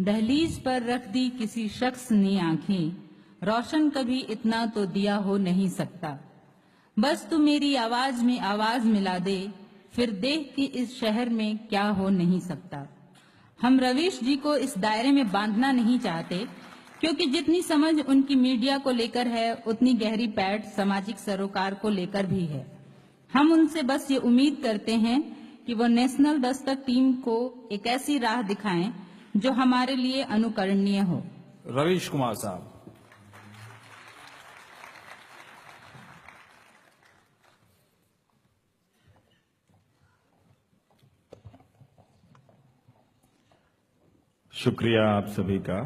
दहलीज पर रख दी किसी शख्स ने आंखें, रोशन कभी इतना तो दिया हो नहीं सकता। बस तू मेरी आवाज में आवाज मिला दे, फिर देख कि इस शहर में क्या हो नहीं सकता। हम रवीश जी को इस दायरे में बांधना नहीं चाहते, क्योंकि जितनी समझ उनकी मीडिया को लेकर है, उतनी गहरी पैठ सामाजिक सरोकार को लेकर भी है। हम उनसे बस ये उम्मीद करते हैं कि वो नेशनल दस्तक टीम को एक ऐसी राह दिखाएं जो हमारे लिए अनुकरणीय हो। रवीश कुमार साहब। शुक्रिया आप सभी का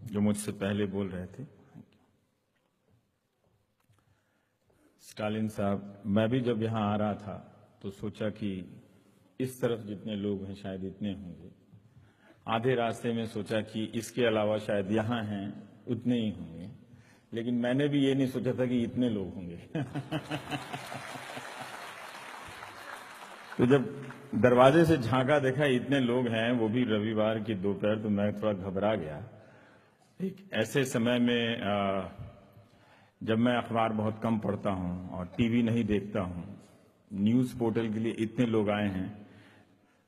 जो मुझसे पहले बोल रहे थे। स्टालिन साहब, मैं भी जब यहां आ रहा था तो सोचा कि इस तरफ जितने लोग हैं शायद इतने होंगे, आधे रास्ते में सोचा कि इसके अलावा शायद यहां हैं उतने ही होंगे, लेकिन मैंने भी ये नहीं सोचा था कि इतने लोग होंगे। तो जब दरवाजे से झांका देखा इतने लोग हैं, वो भी रविवार की दोपहर, तो मैं थोड़ा घबरा गया। एक ऐसे समय में जब मैं अखबार बहुत कम पढ़ता हूं और टीवी नहीं देखता हूं, न्यूज पोर्टल के लिए इतने लोग आए हैं,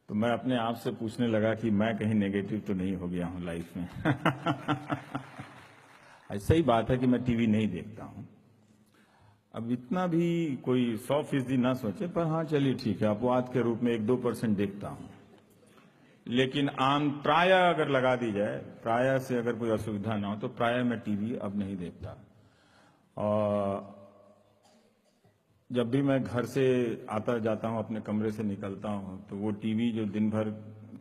तो मैं अपने आप से पूछने लगा कि मैं कहीं नेगेटिव तो नहीं हो गया हूं लाइफ में। ऐसा ही बात है कि मैं टीवी नहीं देखता हूं। अब इतना भी कोई 100% ना सोचे, पर हाँ चलिए ठीक है, अपवाद के रूप में 1-2% देखता हूं। लेकिन आम प्राय अगर लगा दी जाए, प्राय से अगर कोई असुविधा ना हो, तो प्राय मैं टीवी अब नहीं देखता। और जब भी मैं घर से आता जाता हूं, अपने कमरे से निकलता हूं, तो वो टीवी जो दिन भर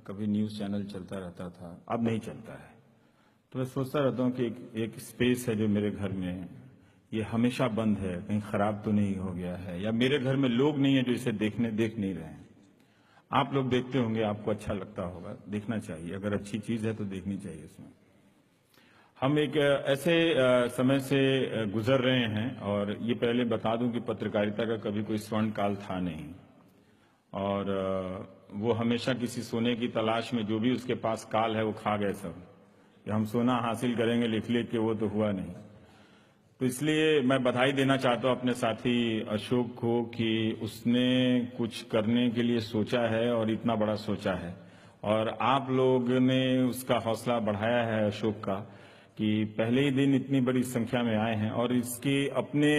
कभी न्यूज चैनल चलता रहता था, अब नहीं चलता है। तो मैं सोचता रहता हूं कि एक स्पेस है जो मेरे घर में है, ये हमेशा बंद है, कहीं खराब तो नहीं हो गया है, या मेरे घर में लोग नहीं है जो इसे देख नहीं रहे हैं। आप लोग देखते होंगे, आपको अच्छा लगता होगा, देखना चाहिए। अगर अच्छी चीज है तो देखनी चाहिए इसमें। हम एक ऐसे समय से गुजर रहे हैं, और ये पहले बता दूं कि पत्रकारिता का कभी कोई स्वर्ण काल था नहीं, और वो हमेशा किसी सोने की तलाश में, जो भी उसके पास काल है वो खा गए सब, कि हम सोना हासिल करेंगे लिख लिख के, वो तो हुआ नहीं। तो इसलिए मैं बधाई देना चाहता हूं अपने साथी अशोक को कि उसने कुछ करने के लिए सोचा है और इतना बड़ा सोचा है, और आप लोग ने उसका हौसला बढ़ाया है अशोक का, कि पहले ही दिन इतनी बड़ी संख्या में आए हैं, और इसकी अपने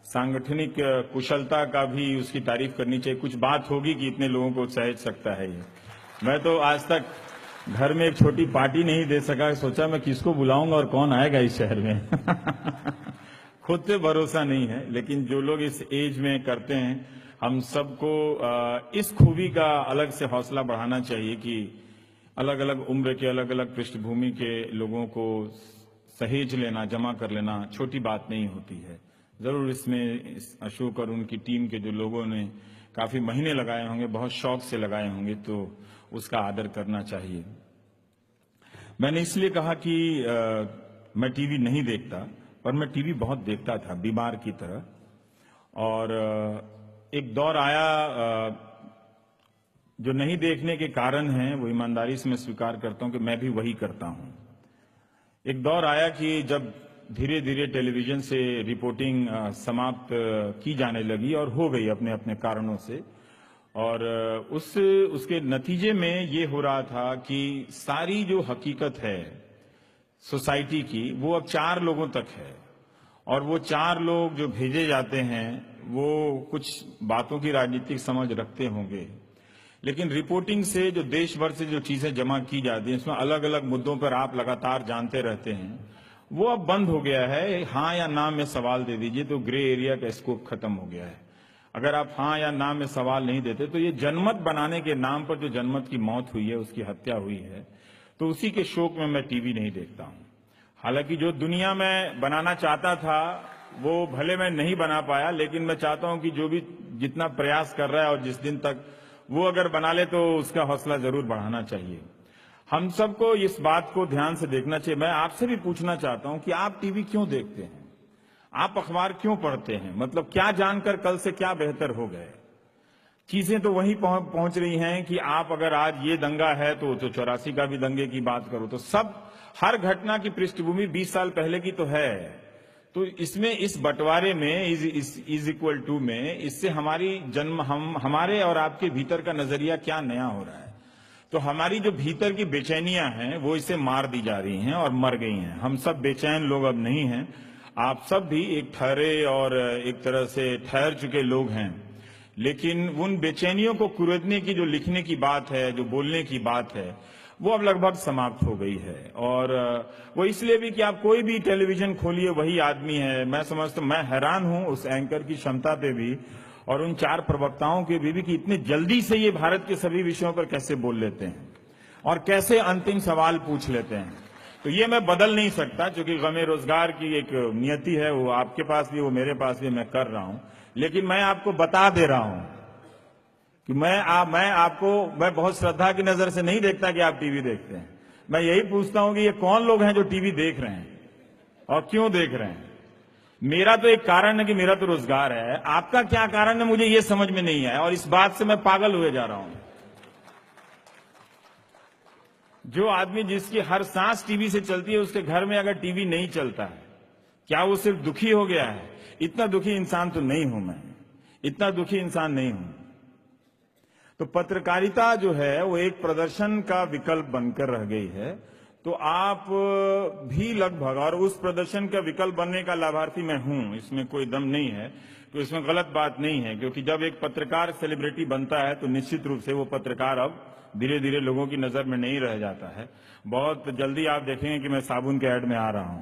सांगठनिक कुशलता का भी उसकी तारीफ करनी चाहिए। कुछ बात होगी कि इतने लोगों को सहेज सकता है ये। मैं तो आज तक घर में एक छोटी पार्टी नहीं दे सका, सोचा मैं किसको बुलाऊंगा और कौन आएगा इस शहर में। खुद पे भरोसा नहीं है, लेकिन जो लोग इस एज में करते हैं, हम सबको इस खूबी का अलग से हौसला बढ़ाना चाहिए कि अलग अलग उम्र के, अलग अलग पृष्ठभूमि के लोगों को सहेज लेना, जमा कर लेना छोटी बात नहीं होती है। जरूर इसमें अशोक और उनकी टीम के जो लोगों ने काफी महीने लगाए होंगे, बहुत शौक से लगाए होंगे, तो उसका आदर करना चाहिए। मैंने इसलिए कहा कि मैं टीवी नहीं देखता, पर मैं टीवी बहुत देखता था, बीमार की तरह। और एक दौर आया, जो नहीं देखने के कारण हैं वो ईमानदारी से मैं स्वीकार करता हूं कि मैं भी वही करता हूं। एक दौर आया कि जब धीरे धीरे टेलीविजन से रिपोर्टिंग समाप्त की जाने लगी, और हो गई अपने अपने कारणों से, और उसके नतीजे में ये हो रहा था कि सारी जो हकीकत है सोसाइटी की, वो अब 4 लोगों तक है, और वो 4 लोग जो भेजे जाते हैं वो कुछ बातों की राजनीतिक समझ रखते होंगे, लेकिन रिपोर्टिंग से जो देश भर से जो चीजें जमा की जाती हैं, इसमें अलग अलग मुद्दों पर आप लगातार जानते रहते हैं, वो अब बंद हो गया है। हाँ या ना में सवाल दे दीजिए तो ग्रे एरिया का स्कोप खत्म हो गया है। अगर आप हाँ या ना में सवाल नहीं देते, तो ये जनमत बनाने के नाम पर जो जनमत की मौत हुई है, उसकी हत्या हुई है, तो उसी के शोक में मैं टीवी नहीं देखता हूं। हालांकि जो दुनिया में बनाना चाहता था वो भले मैं नहीं बना पाया, लेकिन मैं चाहता हूं कि जो भी जितना प्रयास कर रहा है और जिस दिन तक वो अगर बना ले, तो उसका हौसला जरूर बढ़ाना चाहिए। हम सबको इस बात को ध्यान से देखना चाहिए। मैं आपसे भी पूछना चाहता हूं कि आप टीवी क्यों देखते हैं, आप अखबार क्यों पढ़ते हैं, मतलब क्या जानकर कल से क्या बेहतर हो गए। चीजें तो वही पहुंच रही हैं कि आप अगर आज ये दंगा है तो 84 का भी दंगे की बात करो तो सब हर घटना की पृष्ठभूमि 20 साल पहले की तो है। तो इसमें इस बंटवारे में इज इक्वल टू में इससे हमारे और आपके भीतर का नजरिया क्या नया हो रहा है। तो हमारी जो भीतर की बेचैनियां हैं वो इसे मार दी जा रही हैं और मर गई हैं। हम सब बेचैन लोग अब नहीं हैं। आप सब भी एक ठहरे और एक तरह से ठहर चुके लोग हैं। लेकिन उन बेचैनियों को कुरेदने की जो लिखने की बात है, जो बोलने की बात है, वो अब लगभग समाप्त हो गई है। और वो इसलिए भी कि आप कोई भी टेलीविजन खोलिए वही आदमी है। मैं समझता मैं हैरान हूं उस एंकर की क्षमता पे भी और उन 4 प्रवक्ताओं के भी कि इतने जल्दी से ये भारत के सभी विषयों पर कैसे बोल लेते हैं और कैसे अंतिम सवाल पूछ लेते हैं। तो ये मैं बदल नहीं सकता क्योंकि गमे रोजगार की एक नियति है, वो आपके पास भी वो मेरे पास भी, मैं कर रहा हूं। लेकिन मैं आपको बता दे रहा हूं कि मैं बहुत श्रद्धा की नजर से नहीं देखता कि आप टीवी देखते हैं। मैं यही पूछता हूं कि ये कौन लोग हैं जो टीवी देख रहे हैं और क्यों देख रहे हैं। मेरा तो एक कारण है कि मेरा तो रोजगार है। आपका क्या कारण है मुझे ये समझ में नहीं आया और इस बात से मैं पागल हुए जा रहा हूं। जो आदमी जिसकी हर सांस टीवी से चलती है उसके घर में अगर टीवी नहीं चलता है, क्या वो सिर्फ दुखी हो गया है? इतना दुखी इंसान तो नहीं हूं मैं, इतना दुखी इंसान नहीं हूं। तो पत्रकारिता जो है वो एक प्रदर्शन का विकल्प बनकर रह गई है। तो आप भी लगभग, और उस प्रदर्शन का विकल्प बनने का लाभार्थी मैं हूं, इसमें कोई दम नहीं है, तो इसमें गलत बात नहीं है। क्योंकि जब एक पत्रकार सेलिब्रिटी बनता है तो निश्चित रूप से वो पत्रकार अब धीरे धीरे लोगों की नजर में नहीं रह जाता है। बहुत जल्दी आप देखेंगे कि मैं साबुन के ऐड में आ रहा हूं।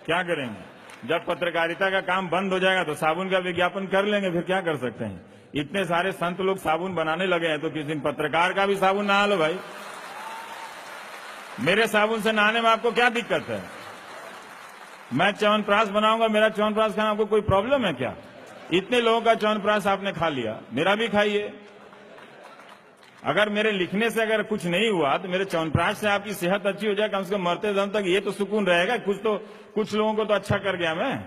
क्या करेंगे जब पत्रकारिता का काम बंद हो जाएगा तो साबुन का विज्ञापन कर लेंगे, फिर क्या कर सकते हैं। इतने सारे संत लोग साबुन बनाने लगे हैं तो किसी दिन पत्रकार का भी साबुन नहा लो भाई। मेरे साबुन से नहाने में आपको क्या दिक्कत है? मैं च्यवनप्राश बनाऊंगा, मेरा च्यवनप्राश खाना आपको कोई प्रॉब्लम है क्या? इतने लोगों का च्यवनप्राश आपने खा लिया, मेरा भी खाइए। अगर मेरे लिखने से अगर कुछ नहीं हुआ तो मेरे च्यवनप्राश से आपकी सेहत अच्छी हो जाए, कम से कम मरते दम तक ये तो सुकून रहेगा। कुछ लोगों को तो अच्छा कर गया मैं,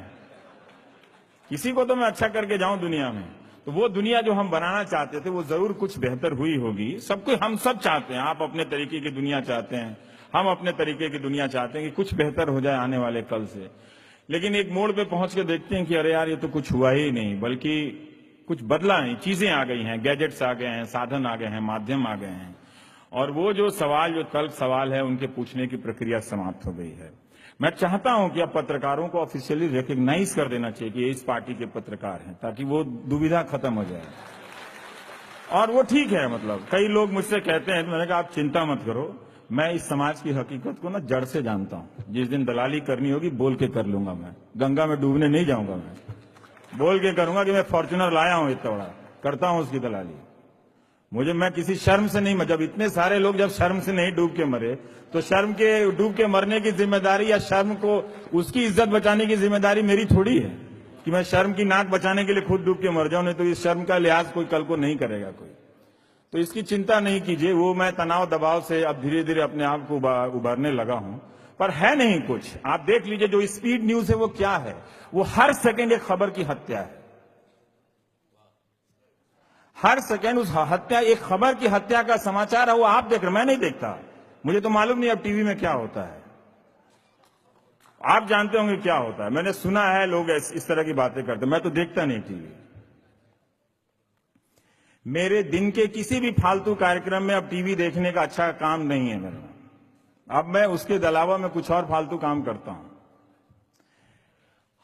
किसी को तो मैं अच्छा करके जाऊं दुनिया में। तो वो दुनिया जो हम बनाना चाहते थे वो जरूर कुछ बेहतर हुई होगी। सबको हम सब चाहते हैं, आप अपने तरीके की दुनिया चाहते हैं, हम अपने तरीके की दुनिया चाहते हैं कि कुछ बेहतर हो जाए आने वाले कल से। लेकिन एक मोड़ पे पहुंच के देखते हैं कि अरे यार ये तो कुछ हुआ ही नहीं, बल्कि कुछ बदला नहीं, चीजें आ गई हैं, गैजेट्स आ गए हैं, साधन आ गए हैं, माध्यम आ गए हैं, और वो जो तल्ख सवाल है उनके पूछने की प्रक्रिया समाप्त हो गई है। मैं चाहता हूं कि अब पत्रकारों को ऑफिशियली रिकॉग्नाइज कर देना चाहिए कि ये इस पार्टी के पत्रकार हैं, ताकि वो दुविधा खत्म हो जाए। और वो ठीक है, मतलब कई लोग मुझसे कहते हैं, तो मैंने कहा आप चिंता मत करो, मैं इस समाज की हकीकत को ना जड़ से जानता हूं। जिस दिन दलाली करनी होगी बोल के कर लूंगा। मैं गंगा में डूबने नहीं जाऊंगा, मैं बोल के करूंगा कि मैं फॉर्च्यूनर लाया हूं इतना बड़ा, करता हूं उसकी दलाली। मैं किसी शर्म से नहीं, जब इतने सारे लोग जब शर्म से नहीं डूब के मरे, तो शर्म के डूब के मरने की जिम्मेदारी या शर्म को उसकी इज्जत बचाने की जिम्मेदारी मेरी थोड़ी है कि मैं शर्म की नाक बचाने के लिए खुद डूब के मर जाऊं। नहीं तो इस शर्म का लिहाज कोई कल को नहीं करेगा कोई। तो इसकी चिंता नहीं कीजिए। वो मैं तनाव दबाव से अब धीरे धीरे अपने आप को उबारने लगा हूं, पर है नहीं कुछ। आप देख लीजिए जो स्पीड न्यूज है वो क्या है, वो हर सेकेंड एक खबर की हत्या है। हर सेकेंड उस हत्या, एक खबर की हत्या का समाचार है, वो आप देख रहे, मैं नहीं देखता। मुझे तो मालूम नहीं अब टीवी में क्या होता है। आप जानते होंगे क्या होता है, मैंने सुना है लोग इस तरह की बातें करते, मैं तो देखता नहीं टीवी। मेरे दिन के किसी भी फालतू कार्यक्रम में अब टीवी देखने का अच्छा काम नहीं है मेरा। अब मैं उसके अलावा मैं कुछ और फालतू काम करता हूं।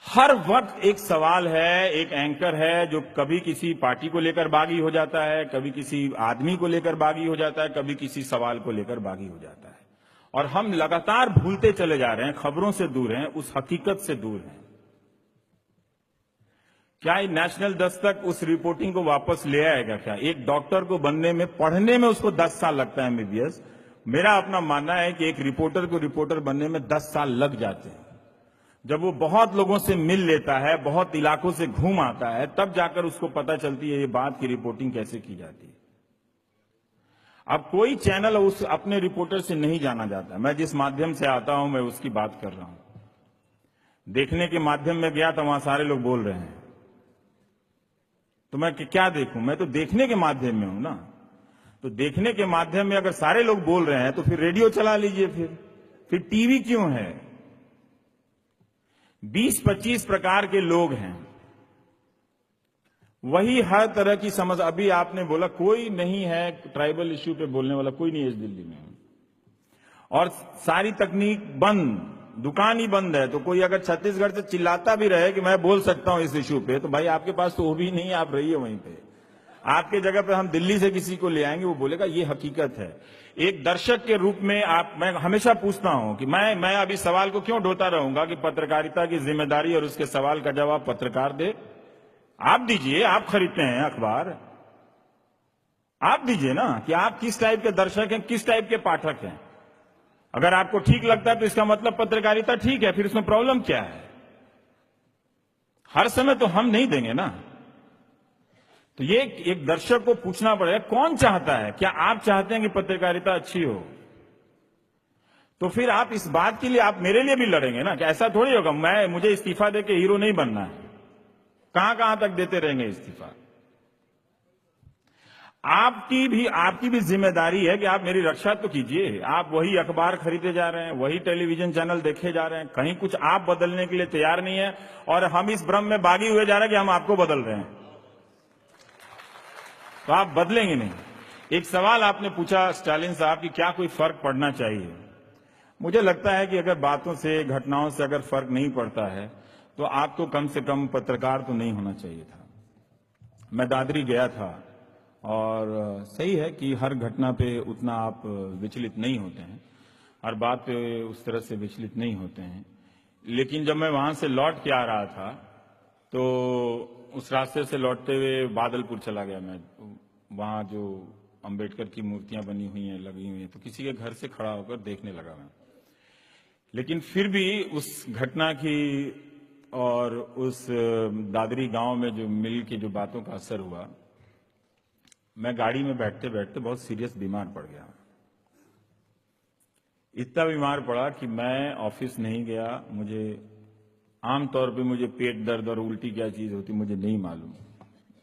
हर वक्त एक सवाल है, एक एंकर है जो कभी किसी पार्टी को लेकर बागी हो जाता है, कभी किसी आदमी को लेकर बागी हो जाता है, कभी किसी सवाल को लेकर बागी हो जाता है। और हम लगातार भूलते चले जा रहे हैं, खबरों से दूर हैं, उस हकीकत से दूर हैं। क्या नेशनल दस्तक उस रिपोर्टिंग को वापस ले आएगा? क्या एक डॉक्टर को बनने में, पढ़ने में उसको 10 साल लगता है एमबीबीएस। मेरा अपना मानना है कि एक रिपोर्टर को रिपोर्टर बनने में 10 साल लग जाते हैं। जब वो बहुत लोगों से मिल लेता है, बहुत इलाकों से घूम आता है, तब जाकर उसको पता चलती है ये बात की रिपोर्टिंग कैसे की जाती है। अब कोई चैनल उस अपने रिपोर्टर से नहीं जाना जाता। मैं जिस माध्यम से आता हूं मैं उसकी बात कर रहा हूं। देखने के माध्यम में गया तो वहां सारे लोग बोल रहे हैं, तो मैं क्या देखूं? मैं तो देखने के माध्यम में हूं ना। तो देखने के माध्यम में अगर सारे लोग बोल रहे हैं तो फिर रेडियो चला लीजिए, फिर टीवी क्यों है? 20-25 प्रकार के लोग हैं, वही हर तरह की समझ। अभी आपने बोला कोई नहीं है ट्राइबल इश्यू पे बोलने वाला, कोई नहीं है इस दिल्ली में, और सारी तकनीक बंद, दुकान ही बंद है। तो कोई अगर छत्तीसगढ़ से चिल्लाता भी रहे कि मैं बोल सकता हूं इस इश्यू पे, तो भाई आपके पास तो वो भी नहीं है, आप रहिए वहीं पे। आपके जगह पे हम दिल्ली से किसी को ले आएंगे, वो बोलेगा ये हकीकत है। एक दर्शक के रूप में मैं हमेशा पूछता हूं कि मैं अभी सवाल को क्यों ढोता रहूंगा कि पत्रकारिता की जिम्मेदारी और उसके सवाल का जवाब पत्रकार दे। आप दीजिए, आप खरीदते हैं अखबार, आप दीजिए ना कि आप किस टाइप के दर्शक हैं, किस टाइप के पाठक हैं। अगर आपको ठीक लगता है तो इसका मतलब पत्रकारिता ठीक है, फिर उसमें प्रॉब्लम क्या है? हर समय तो हम नहीं देंगे ना। तो ये एक दर्शक को पूछना पड़ेगा कौन चाहता है, क्या आप चाहते हैं कि पत्रकारिता अच्छी हो? तो फिर आप इस बात के लिए आप मेरे लिए भी लड़ेंगे ना, कि ऐसा थोड़ी होगा मुझे इस्तीफा देके हीरो नहीं बनना है। कहां कहां तक देते रहेंगे इस्तीफा? आपकी भी जिम्मेदारी है कि आप मेरी रक्षा तो कीजिए। आप वही अखबार खरीदे जा रहे हैं, वही टेलीविजन चैनल देखे जा रहे हैं, कहीं कुछ आप बदलने के लिए तैयार नहीं है, और हम इस भ्रम में बागी हुए जा रहे हैं कि हम आपको बदल रहे हैं। तो आप बदलेंगे नहीं। एक सवाल आपने पूछा स्टालिन साहब कि क्या कोई फर्क पड़ना चाहिए। मुझे लगता है कि अगर बातों से, घटनाओं से अगर फर्क नहीं पड़ता है तो आपको कम से कम पत्रकार तो नहीं होना चाहिए था। मैं दादरी गया था, और सही है कि हर घटना पे उतना आप विचलित नहीं होते हैं, हर बात पे उस तरह से विचलित नहीं होते हैं। लेकिन जब मैं वहां से लौट के आ रहा था तो उस रास्ते से लौटते हुए बादलपुर चला गया मैं। वहां जो अंबेडकर की मूर्तियां बनी हुई हैं, लगी हुई हैं, तो किसी के घर से खड़ा होकर देखने लगा मैं। लेकिन फिर भी उस घटना की और उस दादरी गांव में जो मिल की जो बातों का असर हुआ, मैं गाड़ी में बैठते बैठते बहुत सीरियस बीमार पड़ गया। इतना बीमार पड़ा कि मैं ऑफिस नहीं गया। मुझे आमतौर पे मुझे पेट दर्द और उल्टी क्या चीज होती मुझे नहीं मालूम,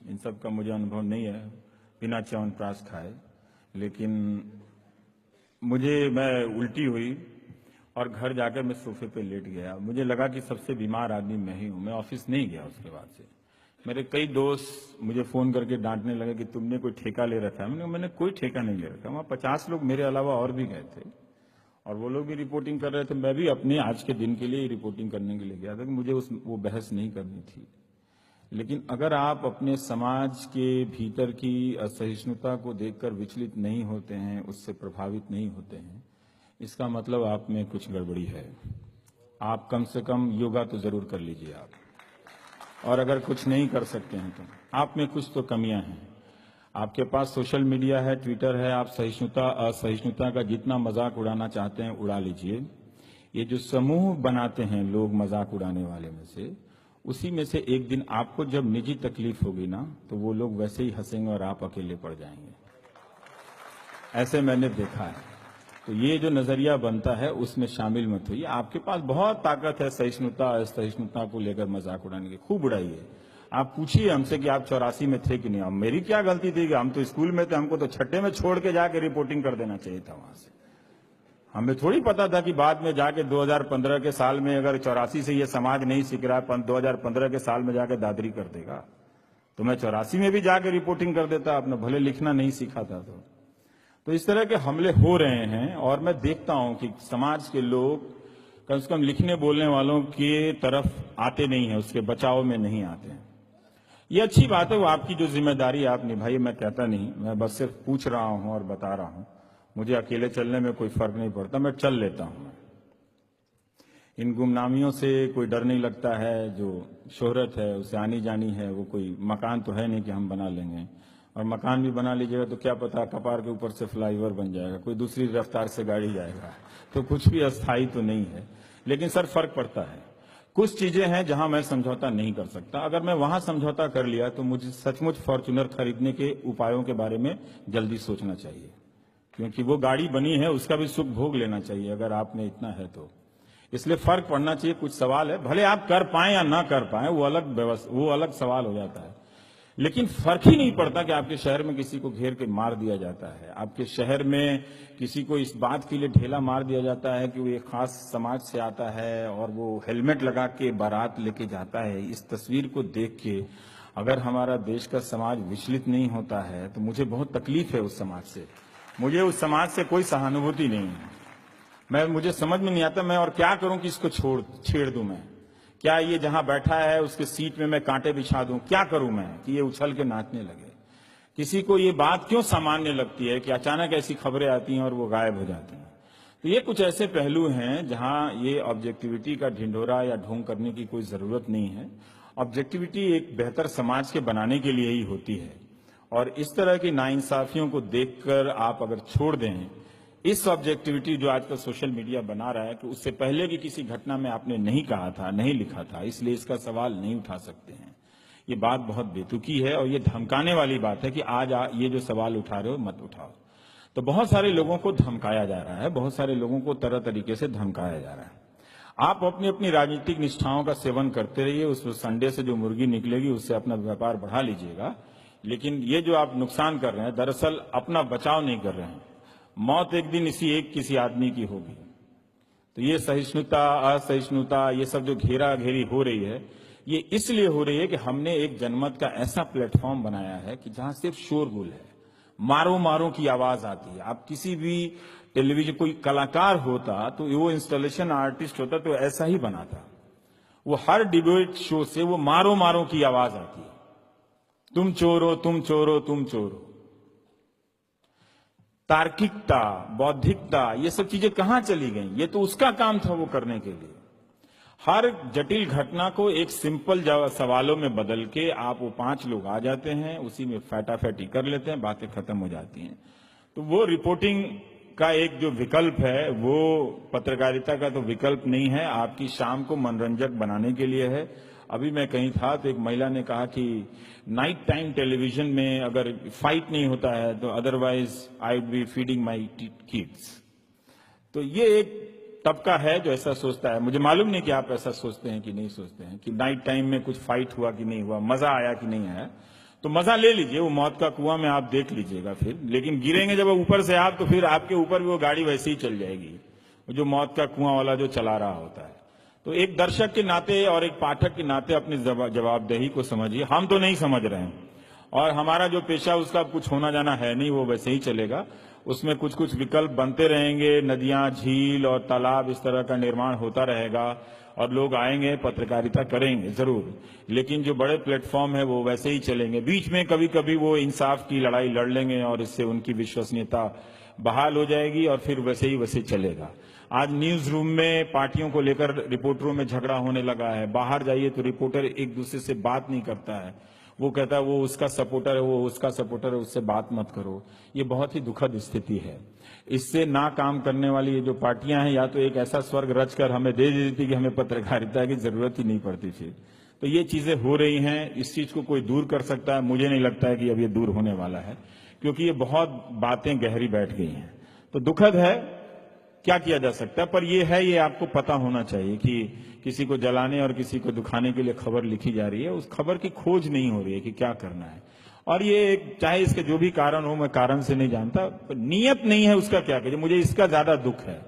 इन सब का मुझे अनुभव नहीं है बिना च्यवनप्राश खाए। लेकिन मैं उल्टी हुई और घर जाकर मैं सोफे पे लेट गया। मुझे लगा कि सबसे बीमार आदमी मैं ही हूं। मैं ऑफिस नहीं गया। उसके बाद से मेरे कई दोस्त मुझे फोन करके डांटने लगे कि तुमने कोई ठेका ले रखा है। मैंने कोई ठेका नहीं ले रखा। वहां 50 लोग मेरे अलावा और भी गए थे, और वो लोग भी रिपोर्टिंग कर रहे थे। मैं भी अपने आज के दिन के लिए ही रिपोर्टिंग करने के लिए गया था कि मुझे वो बहस नहीं करनी थी। लेकिन अगर आप अपने समाज के भीतर की असहिष्णुता को देखकर विचलित नहीं होते हैं, उससे प्रभावित नहीं होते हैं, इसका मतलब आप में कुछ गड़बड़ी है। आप कम से कम योगा तो जरूर कर लीजिए आप, और अगर कुछ नहीं कर सकते हैं तो आप में कुछ तो कमियां हैं। आपके पास सोशल मीडिया है, ट्विटर है, आप सहिष्णुता असहिष्णुता का जितना मजाक उड़ाना चाहते हैं उड़ा लीजिए। ये जो समूह बनाते हैं लोग मजाक उड़ाने वाले में से, उसी में से एक दिन आपको जब निजी तकलीफ होगी ना, तो वो लोग वैसे ही हंसेंगे और आप अकेले पड़ जाएंगे। ऐसे मैंने देखा है। तो ये जो नजरिया बनता है उसमें शामिल मत होइए। आपके पास बहुत ताकत है सहिष्णुता असहिष्णुता को लेकर मजाक उड़ाने की, खूब उड़ाइए। आप पूछिए हमसे कि आप 84 में थे कि नहीं। मेरी क्या गलती थी कि हम तो स्कूल में थे, हमको तो छठे में छोड़ के जाके रिपोर्टिंग कर देना चाहिए था वहां से। हमें थोड़ी पता था कि बाद में जाके 2015 के साल में अगर 84 से ये समाज नहीं सीख रहा है, 2015 के साल में जाके दादरी कर देगा, तो मैं 84 में भी जाके रिपोर्टिंग कर देता, अपने भले लिखना नहीं सीखा था। तो इस तरह के हमले हो रहे हैं, और मैं देखता हूं कि समाज के लोग कम से कम लिखने बोलने वालों की तरफ आते नहीं है, उसके बचाव में नहीं आते हैं। ये अच्छी बात है, वो आपकी जो जिम्मेदारी आप निभाइए, मैं कहता नहीं, मैं बस सिर्फ पूछ रहा हूं और बता रहा हूं। मुझे अकेले चलने में कोई फर्क नहीं पड़ता, मैं चल लेता हूं। इन गुमनामियों से कोई डर नहीं लगता है। जो शोहरत है उसे आनी जानी है, वो कोई मकान तो है नहीं कि हम बना लेंगे, और मकान भी बना लीजिएगा तो क्या पता कपार के ऊपर से फ्लाईओवर बन जाएगा, कोई दूसरी रफ्तार से गाड़ी जाएगा, तो कुछ भी अस्थायी तो नहीं है। लेकिन सर फर्क पड़ता है। कुछ चीजें हैं जहां मैं समझौता नहीं कर सकता। अगर मैं वहां समझौता कर लिया तो मुझे सचमुच फॉर्च्यूनर खरीदने के उपायों के बारे में जल्दी सोचना चाहिए, क्योंकि वो गाड़ी बनी है, उसका भी सुख भोग लेना चाहिए अगर आप में इतना है तो। इसलिए फर्क पड़ना चाहिए। कुछ सवाल है, भले आप कर पाए या ना कर पाए, वो अलग सवाल हो जाता है। लेकिन फर्क ही नहीं पड़ता कि आपके शहर में किसी को घेर के मार दिया जाता है, आपके शहर में किसी को इस बात के लिए ढेला मार दिया जाता है कि वो एक खास समाज से आता है और वो हेलमेट लगा के बारात लेके जाता है। इस तस्वीर को देख के अगर हमारा देश का समाज विचलित नहीं होता है तो मुझे बहुत तकलीफ है उस समाज से, मुझे उस समाज से कोई सहानुभूति नहीं है। मुझे समझ में नहीं आता मैं और क्या करूं कि इसको छेड़ दूं मैं। क्या ये जहां बैठा है उसके सीट में मैं कांटे बिछा दूं? क्या करूं मैं कि ये उछल के नाचने लगे? किसी को ये बात क्यों सामान्य लगती है कि अचानक ऐसी खबरें आती हैं और वो गायब हो जाती हैं? तो ये कुछ ऐसे पहलू हैं जहां ये ऑब्जेक्टिविटी का ढिंढोरा या ढोंग करने की कोई जरूरत नहीं है। ऑब्जेक्टिविटी एक बेहतर समाज के बनाने के लिए ही होती है और इस तरह की नाइंसाफियों को देखकर आप अगर छोड़ दें इस ऑब्जेक्टिविटी जो आजकल सोशल मीडिया बना रहा है कि उससे पहले की किसी घटना में आपने नहीं कहा था, नहीं लिखा था, इसलिए इसका सवाल नहीं उठा सकते हैं, ये बात बहुत बेतुकी है और ये धमकाने वाली बात है कि आज ये जो सवाल उठा रहे हो मत उठाओ। तो बहुत सारे लोगों को धमकाया जा रहा है, बहुत सारे लोगों को तरह तरीके से धमकाया जा रहा है। आप अपनी अपनी राजनीतिक निष्ठाओं का सेवन करते रहिए, उस संडे से जो मुर्गी निकलेगी उससे अपना व्यापार बढ़ा लीजिएगा, लेकिन ये जो आप नुकसान कर रहे हैं दरअसल अपना बचाव नहीं कर रहे हैं। मौत एक दिन किसी आदमी की होगी। तो ये सहिष्णुता, असहिष्णुता, ये सब जो घेरा घेरी हो रही है ये इसलिए हो रही है कि हमने एक जनमत का ऐसा प्लेटफॉर्म बनाया है कि जहां सिर्फ शोरगुल है, मारो मारो की आवाज आती है। आप किसी भी टेलीविजन कोई कलाकार होता तो वो इंस्टॉलेशन आर्टिस्ट होता तो ऐसा ही बनाता। वो हर डिबेट शो से वो मारो मारो की आवाज आती है, तुम चोरो तुम चोरो तुम चोरो। तार्किकता, बौद्धिकता, ये सब चीजें कहां चली गई? ये तो उसका काम था वो करने के लिए। हर जटिल घटना को एक सिंपल सवालों में बदल के आप वो 5 लोग आ जाते हैं, उसी में फैटाफैटी कर लेते हैं, बातें खत्म हो जाती हैं। तो वो रिपोर्टिंग का एक जो विकल्प है वो पत्रकारिता का तो विकल्प नहीं है, आपकी शाम को मनोरंजक बनाने के लिए है। अभी मैं कहीं था तो एक महिला ने कहा कि नाइट टाइम टेलीविजन में अगर फाइट नहीं होता है तो otherwise I would be feeding my kids. तो ये एक तबका है जो ऐसा सोचता है। मुझे मालूम नहीं कि आप ऐसा सोचते हैं कि नहीं सोचते हैं कि नाइट टाइम में कुछ फाइट हुआ कि नहीं हुआ, मजा आया कि नहीं आया। तो मजा ले लीजिए, वो मौत का कुआं में आप देख लीजिएगा फिर, लेकिन गिरेंगे जब ऊपर से आप तो फिर आपके ऊपर भी वो गाड़ी वैसे ही चल जाएगी, जो मौत का कुआं वाला जो चला रहा होता है। तो एक दर्शक के नाते और एक पाठक के नाते अपनी जवाबदेही को समझिए। हम तो नहीं समझ रहे हैं और हमारा जो पेशा उसका कुछ होना जाना है नहीं, वो वैसे ही चलेगा। उसमें कुछ कुछ विकल्प बनते रहेंगे, नदियां, झील और तालाब, इस तरह का निर्माण होता रहेगा और लोग आएंगे, पत्रकारिता करेंगे जरूर, लेकिन जो बड़े प्लेटफॉर्म है वो वैसे ही चलेंगे। बीच में कभी कभी वो इंसाफ की लड़ाई लड़ लेंगे और इससे उनकी विश्वसनीयता बहाल हो जाएगी और फिर वैसे चलेगा। आज न्यूज रूम में पार्टियों को लेकर रिपोर्टरों में झगड़ा होने लगा है। बाहर जाइए तो रिपोर्टर एक दूसरे से बात नहीं करता है, वो कहता है वो उसका सपोर्टर है, वो उसका सपोर्टर है, उससे बात मत करो। ये बहुत ही दुखद स्थिति है। इससे ना काम करने वाली ये जो पार्टियां हैं या तो एक ऐसा स्वर्ग रचकर हमें दे देती कि हमें पत्रकारिता की जरूरत ही नहीं पड़ती फिर। तो ये चीजें हो रही हैं, इस चीज को कोई दूर कर सकता है? मुझे नहीं लगता है कि अब ये दूर होने वाला है, क्योंकि ये बहुत बातें गहरी बैठ गई हैं। तो दुखद है, क्या किया जा सकता है? पर ये है, ये आपको पता होना चाहिए कि किसी को जलाने और किसी को दुखाने के लिए खबर लिखी जा रही है, उस खबर की खोज नहीं हो रही है कि क्या करना है। और ये चाहे इसके जो भी कारण हो, मैं कारण से नहीं जानता, नियत नहीं है उसका क्या कहे, मुझे इसका ज्यादा दुख है।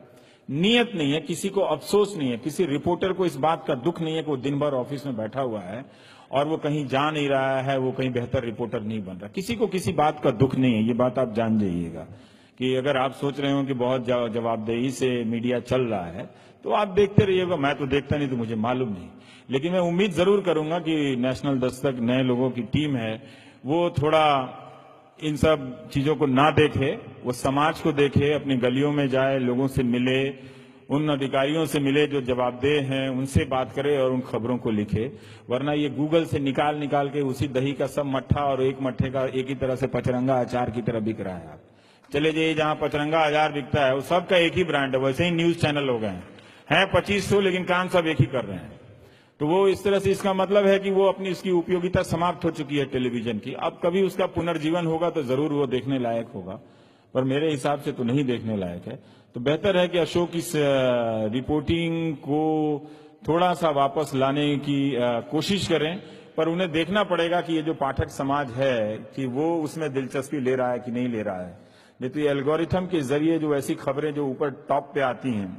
नियत नहीं है, किसी को अफसोस नहीं है, किसी रिपोर्टर को इस बात का दुख नहीं है कि वो दिन भर ऑफिस में बैठा हुआ है और वो कहीं जा नहीं रहा है, वो कहीं बेहतर रिपोर्टर नहीं बन रहा। किसी को किसी बात का दुख नहीं है, ये बात आप जान जाइएगा। कि अगर आप सोच रहे हो कि बहुत जवाबदेही से मीडिया चल रहा है तो आप देखते रहिएगा। मैं तो देखता नहीं तो मुझे मालूम नहीं, लेकिन मैं उम्मीद जरूर करूंगा कि नेशनल दस्तक नए लोगों की टीम है, वो थोड़ा इन सब चीजों को ना देखे, वो समाज को देखे, अपनी गलियों में जाए, लोगों से मिले, उन अधिकारियों से मिले जो जवाबदेह हैं, उनसे बात करे और उन खबरों को लिखे। वरना ये गूगल से निकाल के उसी दही का सब मट्ठा और एक मट्ठे का एक ही तरह से पचरंगा अचार की तरह बिक रहा है। आप चले जाइए जहां पचरंगा अचार बिकता है, वो सबका एक ही ब्रांड है। वैसे ही न्यूज चैनल हो गए हैं 2500, लेकिन काम सब एक ही कर रहे हैं। तो वो इस तरह से, इसका मतलब है कि वो अपनी इसकी उपयोगिता समाप्त हो चुकी है टेलीविजन की। अब कभी उसका पुनर्जीवन होगा तो जरूर वो देखने लायक होगा, पर मेरे हिसाब से तो नहीं देखने लायक है। तो बेहतर है कि अशोक इस रिपोर्टिंग को थोड़ा सा वापस लाने की कोशिश करें। पर उन्हें देखना पड़ेगा कि ये जो पाठक समाज है कि वो उसमें दिलचस्पी ले रहा है कि नहीं ले रहा है। नहीं तो ये एल्गोरिथम के जरिए जो ऐसी खबरें जो ऊपर टॉप पे आती हैं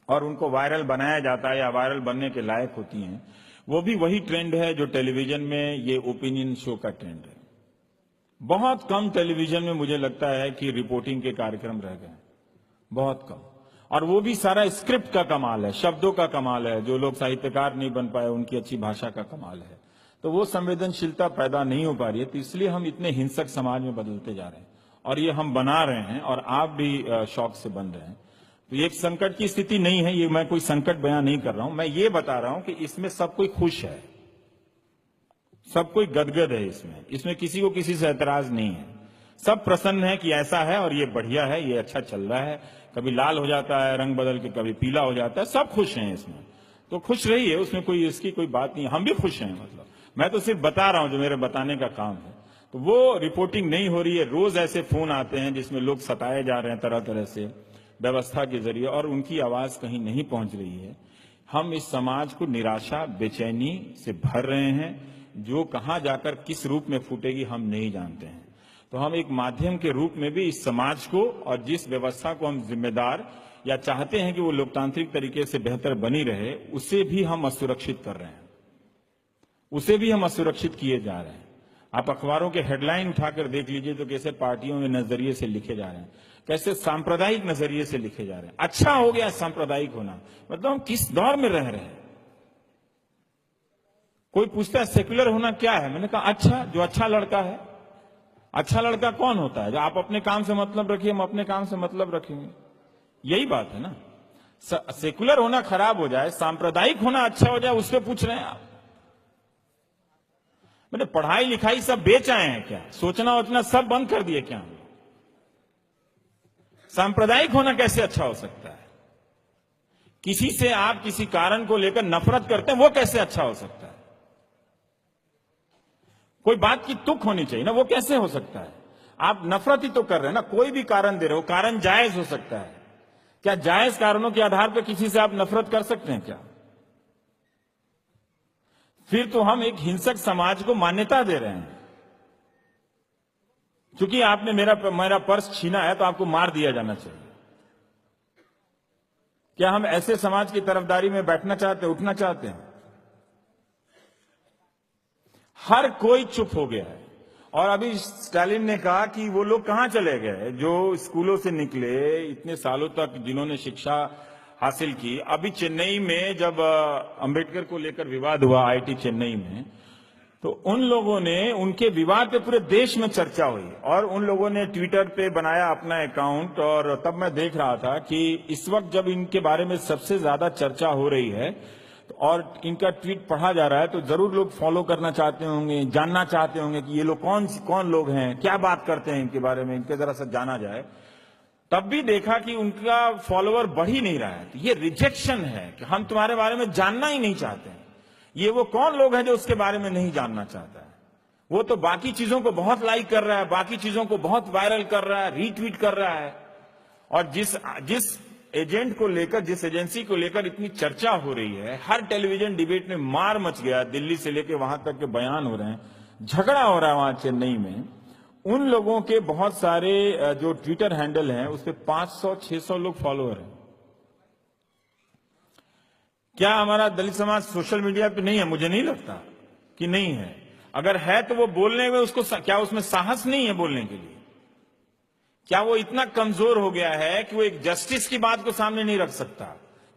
और उनको वायरल बनाया जाता है या वायरल बनने के लायक होती हैं, वो भी वही ट्रेंड है जो टेलीविजन में ये ओपिनियन शो का ट्रेंड है। बहुत कम टेलीविजन में मुझे लगता है कि रिपोर्टिंग के कार्यक्रम रह गए, बहुत कम, और वो भी सारा स्क्रिप्ट का कमाल है, शब्दों का कमाल है, जो लोग साहित्यकार नहीं बन पाए उनकी अच्छी भाषा का कमाल है। तो वो संवेदनशीलता पैदा नहीं हो पा रही है, तो इसलिए हम इतने हिंसक समाज में बदलते जा रहे हैं, और ये हम बना रहे हैं और आप भी शौक से बन रहे हैं। तो ये एक संकट की स्थिति नहीं है, ये मैं कोई संकट बयान नहीं कर रहा हूं, मैं ये बता रहा हूं कि इसमें सब कोई खुश है, सब कोई गदगद है, इसमें किसी को किसी से ऐतराज नहीं है, सब प्रसन्न है कि ऐसा है और ये बढ़िया है, ये अच्छा चल रहा है। कभी लाल हो जाता है रंग बदल के, कभी पीला हो जाता है, सब खुश हैं इसमें, तो खुश रहिए, उसमें कोई इसकी कोई बात नहीं, हम भी खुश हैं। मतलब मैं तो सिर्फ बता रहा हूं जो मेरे बताने का काम है। तो वो रिपोर्टिंग नहीं हो रही है, रोज ऐसे फोन आते हैं जिसमें लोग सताए जा रहे हैं तरह तरह से व्यवस्था के जरिए, और उनकी आवाज कहीं नहीं पहुंच रही है। हम इस समाज को निराशा बेचैनी से भर रहे हैं, जो कहां जाकर किस रूप में फूटेगी हम नहीं जानते हैं। तो हम एक माध्यम के रूप में भी इस समाज को और जिस व्यवस्था को हम जिम्मेदार या चाहते हैं कि वो लोकतांत्रिक तरीके से बेहतर बनी रहे, उसे भी हम असुरक्षित कर रहे हैं, उसे भी हम असुरक्षित किए जा रहे हैं। आप अखबारों के हेडलाइन उठाकर देख लीजिए तो कैसे पार्टियों के नजरिए से लिखे जा रहे हैं, कैसे सांप्रदायिक नजरिए से लिखे जा रहे हैं। अच्छा हो गया सांप्रदायिक होना, मतलब हम किस दौर में रह रहे हैं। कोई पूछता है सेक्युलर होना क्या है, मैंने कहा अच्छा, जो अच्छा लड़का है। अच्छा लड़का कौन होता है? जो आप अपने काम से मतलब रखिए, हम अपने काम से मतलब रखेंगे, यही बात है ना। सेक्युलर होना खराब हो जाए, सांप्रदायिक होना अच्छा हो जाए, उस पर पूछ रहे हैं आप। मैंने पढ़ाई लिखाई सब बेच आए हैं क्या? सोचना वोचना सब बंद कर दिए क्या? सांप्रदायिक होना कैसे अच्छा हो सकता है? किसी से आप किसी कारण को लेकर नफरत करते हैं, वो कैसे अच्छा हो सकता है? कोई बात की तुक होनी चाहिए ना, वो कैसे हो सकता है? आप नफरत ही तो कर रहे हैं ना, कोई भी कारण दे रहे हो, कारण जायज हो सकता है क्या? जायज कारणों के आधार पर किसी से आप नफरत कर सकते हैं क्या? फिर तो हम एक हिंसक समाज को मान्यता दे रहे हैं। क्योंकि आपने मेरा पर्स छीना है तो आपको मार दिया जाना चाहिए। क्या हम ऐसे समाज की तरफदारी में बैठना चाहते हैं, उठना चाहते हैं? हर कोई चुप हो गया है। और अभी स्टालिन ने कहा कि वो लोग कहां चले गए जो स्कूलों से निकले इतने सालों तक, जिन्होंने शिक्षा हासिल की। अभी चेन्नई में जब अंबेडकर को लेकर विवाद हुआ, आईआईटी चेन्नई में, तो उन लोगों ने, उनके विवाद पे पूरे देश में चर्चा हुई और उन लोगों ने ट्विटर पे बनाया अपना अकाउंट। और तब मैं देख रहा था कि इस वक्त जब इनके बारे में सबसे ज्यादा चर्चा हो रही है और इनका ट्वीट पढ़ा जा रहा है, तो जरूर लोग फॉलो करना चाहते होंगे, जानना चाहते होंगे कि ये लोग कौन लोग हैं, क्या बात करते हैं इनके बारे में, इनके जरा सा जाना जाए। तब भी देखा कि उनका फॉलोअर बढ़ ही नहीं रहा है। ये रिजेक्शन है कि हम तुम्हारे बारे में जानना ही नहीं चाहते हैं। ये वो कौन लोग हैं जो उसके बारे में नहीं जानना चाहता है? वो तो बाकी चीजों को बहुत लाइक कर रहा है, बाकी चीजों को बहुत वायरल कर रहा है, रीट्वीट कर रहा है। और जिस एजेंट को लेकर, जिस एजेंसी को लेकर इतनी चर्चा हो रही है, हर टेलीविजन डिबेट में मार मच गया, दिल्ली से लेकर वहां तक के बयान हो रहे हैं, झगड़ा हो रहा है वहां चेन्नई में। उन लोगों के बहुत सारे जो ट्विटर हैंडल हैं उस पर 500-600 लोग फॉलोअर हैं। क्या हमारा दलित समाज सोशल मीडिया पे नहीं है? मुझे नहीं लगता कि नहीं है। अगर है तो वो बोलने में, उसको क्या उसमें साहस नहीं है बोलने के लिए? क्या वो इतना कमजोर हो गया है कि वो एक जस्टिस की बात को सामने नहीं रख सकता?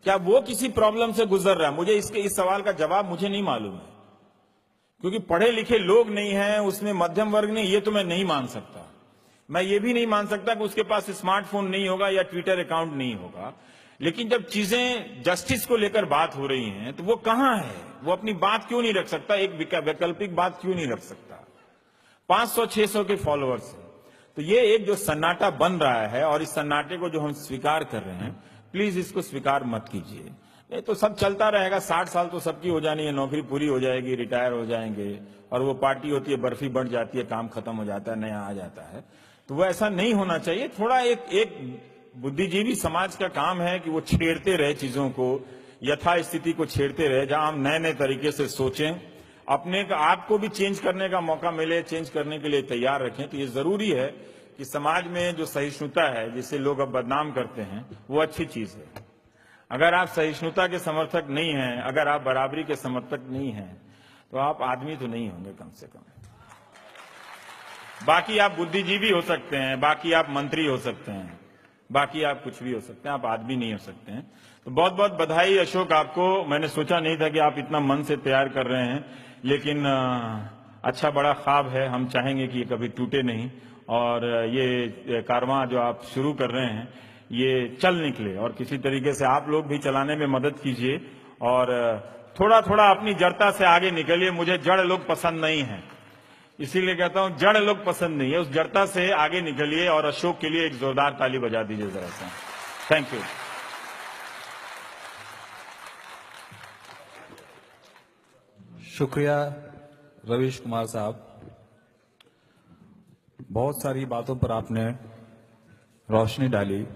क्या वो किसी प्रॉब्लम से गुजर रहा है? मुझे इस सवाल का जवाब मुझे नहीं मालूम है, क्योंकि पढ़े लिखे लोग नहीं हैं उसमें, मध्यम वर्ग नहीं, ये तो मैं नहीं मान सकता। मैं ये भी नहीं मान सकता कि उसके पास स्मार्टफोन नहीं होगा या ट्विटर अकाउंट नहीं होगा। लेकिन जब चीजें जस्टिस को लेकर बात हो रही हैं तो वो कहां है? वो अपनी बात क्यों नहीं रख सकता? एक वैकल्पिक बात क्यों नहीं रख सकता? 500-600 के फॉलोअर्स हैं। तो ये एक जो सन्नाटा बन रहा है, और इस सन्नाटे को जो हम स्वीकार कर रहे हैं, प्लीज इसको स्वीकार मत कीजिए। नहीं तो सब चलता रहेगा, 60 साल तो सबकी हो जानी है, नौकरी पूरी हो जाएगी, रिटायर हो जाएंगे, और वो पार्टी होती है, बर्फी बढ़ जाती है, काम खत्म हो जाता है, नया आ जाता है। तो वो ऐसा नहीं होना चाहिए। थोड़ा एक बुद्धिजीवी समाज का काम है कि वो छेड़ते रहे चीजों को, यथा स्थिति को छेड़ते रहे, जहां हम नए नए तरीके से सोचें, अपने आपको भी चेंज करने का मौका मिले, चेंज करने के लिए तैयार रखें। तो ये जरूरी है कि समाज में जो सहिष्णुता है, जिसे लोग अब बदनाम करते हैं, वो अच्छी चीज है। अगर आप सहिष्णुता के समर्थक नहीं हैं, अगर आप बराबरी के समर्थक नहीं हैं, तो आप आदमी तो नहीं होंगे कम से कम। बाकी आप बुद्धिजीवी हो सकते हैं, बाकी आप मंत्री हो सकते हैं, बाकी आप कुछ भी हो सकते हैं, आप आदमी नहीं हो सकते हैं। तो बहुत बहुत बधाई अशोक आपको। मैंने सोचा नहीं था कि आप इतना मन से तैयार कर रहे हैं, लेकिन अच्छा बड़ा ख्वाब है। हम चाहेंगे कि ये कभी टूटे नहीं और ये कारवां जो आप शुरू कर रहे हैं ये चल निकले, और किसी तरीके से आप लोग भी चलाने में मदद कीजिए और थोड़ा थोड़ा अपनी जड़ता से आगे निकलिए। मुझे जड़ लोग पसंद नहीं है, इसीलिए कहता हूं जड़ लोग पसंद नहीं है। उस जड़ता से आगे निकलिए और अशोक के लिए एक जोरदार ताली बजा दीजिए जरा सा। Thank you. शुक्रिया रवीश कुमार साहब। बहुत सारी बातों पर आपने रोशनी डाली।